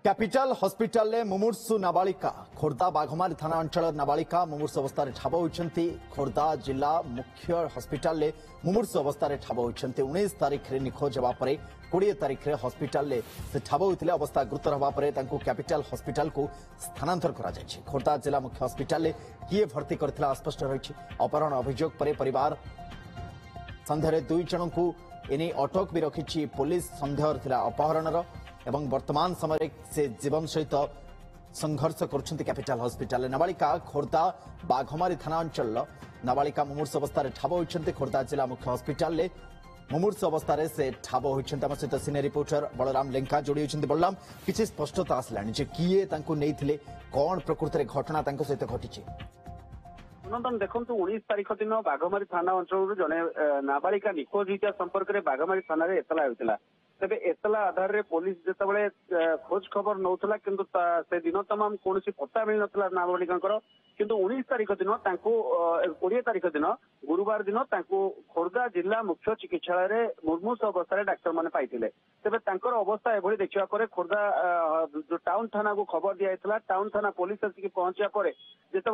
Capital hospital में मुमूर्षु नाबालिका खोर्धा बाघमारी थाना अंचल नाबालिका मुमूर्षु अवस्था ठाब होती। खोर्धा जिला मुख्य हॉस्पिटल में मुमूर्षु अवस्था ठाब होती। 19 तारीख में निखोज होगा 20 तारीख में हॉस्पिटल से ठाब होते अवस्था गुरुतर होगा कैपिटल हॉस्पिटल को स्थानांतर कर खोर्धा जिला मुख्य हॉस्पिटल में किए भर्ती करथिला अस्पष्ट रही। अपहरण अभियोग पर परिवार सन्देह 2 जन को एने अटक भी रखी पुलिस। सन्देह अपहरणर एवं वर्तमान समय से जीवन सहित संघर्ष कर कैपिटल हॉस्पिटल। नाबालिका खोर्धा बाघमारी थाना अंचल नाबालिका मुमूर्षु अवस्था ठाब होती। खोर्धा जिला मुख्य हॉस्पिटल में मुमूर्षु अवस्था से ठाब होती। आम सहित सीनियर रिपोर्टर बलराम लेंका जोड़ी होती। बलराम किसी स्पष्टता आसलानी जे किए नहीं कौन प्रकृति घटना सहित घटी। नंदन देखु 19 तारीख दिन बाघमारी थाना अंचल जड़े नाबालिका निखोज होता संपर्क में बाघमारी थाना एतला होता। तेरे एतला आधार रे पुलिस जिते खोज खबर नौला किंतु से दिन तमाम कौन पता मिल ना नाबालिका किंतु 19 तारीख दिन 20 तारीख दिन गुरुवार दिन खोर्धा जिला मुख्य चिकित्सालय मुर्मूष अवस्था डाक्तर मैंने पाई तेज अवस्था एभली देखा खोर्धा जो टाउन थाना को खबर दिया टाउन थाना पुलिस आसिक पहुंचा जिते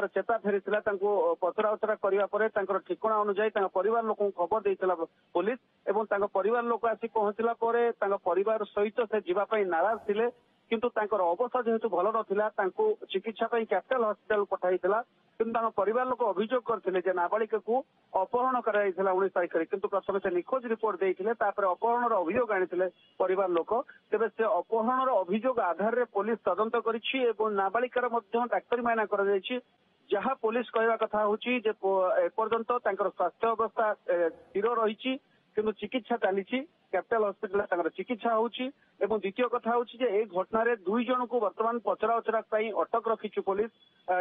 चेता फेरी पचरा उचरा करने ठिकणा अनुजाई परिवार लोक खबर देता पुलिस एवं परिवार लोक आसी पहुंचला परिवार सहित से जीवाई नाराज थे किंतु अवस्था जेहेतु भल नाला चिकित्सा कैपिटल हॉस्पिटल पठाइला किंतु परिवार लोक अभियोग करते नाबालिका को अपहरण कर 19 तारीख में किंतु प्रथम से निखोज रिपोर्ट देते अपहरण अभियोग आनी परिवार लोक तेज से अपहरण अभियोग आधार में पुलिस तदंत कर नाबालिकार डाक्तरी मायना कर जहाँ पुलिस कहवा कथा हूँ एपर्यंत स्वास्थ्य अवस्था स्थिर रही किंतु चिकित्सा चली कैपिटल हॉस्पिटल चिकित्सा होची एवं द्वितीय कथा होची ए घटना 2 जन को वर्तमान पचरा उचरा अटक रखी पुलिस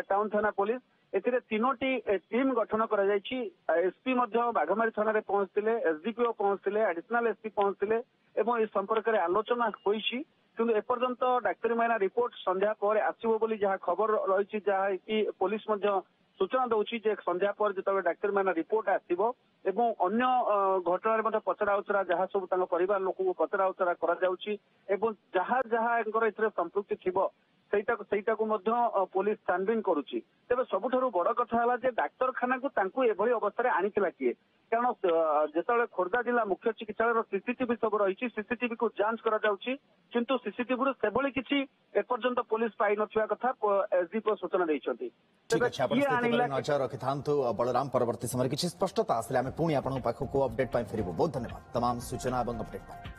टाउन थाना पुलिस एथिरे 3टी टीम गठन कर एसपी बाघमारी थाना पहुंचते एसडीपीओ पहुंचते एडिशनल एसपी पहुंचते एवं ए संपर्क में आलोचना होईची किंतु एपर्यंत डाक्तरी मायना रिपोर्ट संध्या पर आसीबो बोली जहाँ खबर रही जहाँ कि पुलिस सूचना दौची संध्या पर जो डाक्तरी मायना रिपोर्ट आसो एवं अन्य घटना पचरा उचरा जहाँ सब परिवार लोक पचरा उचरा कर जहाँ जहाँ संपृक्ति थी सहीटा पुलिस छानबीन करुच्ची तेज सबुठ बड़ कथा है डाक्तखाना को एभली अवस्था आनीला किए कारण जो खोर्धा जिला मुख्य चिकित्सालय सीसीटीवी सब रही सीसीटीवी को जांच किंतु सीसीटीवी से किसी एपर्यंत पुलिस पाई नथिबा कथा एसडीपीओ सूचना देइछथि। नजर रखि बलराम परवर्ती समय किसी स्पष्टता आसले आम पुणी आपको अपडेट फेरबू। बहुत धन्यवाद तमाम सूचना और अपडेट।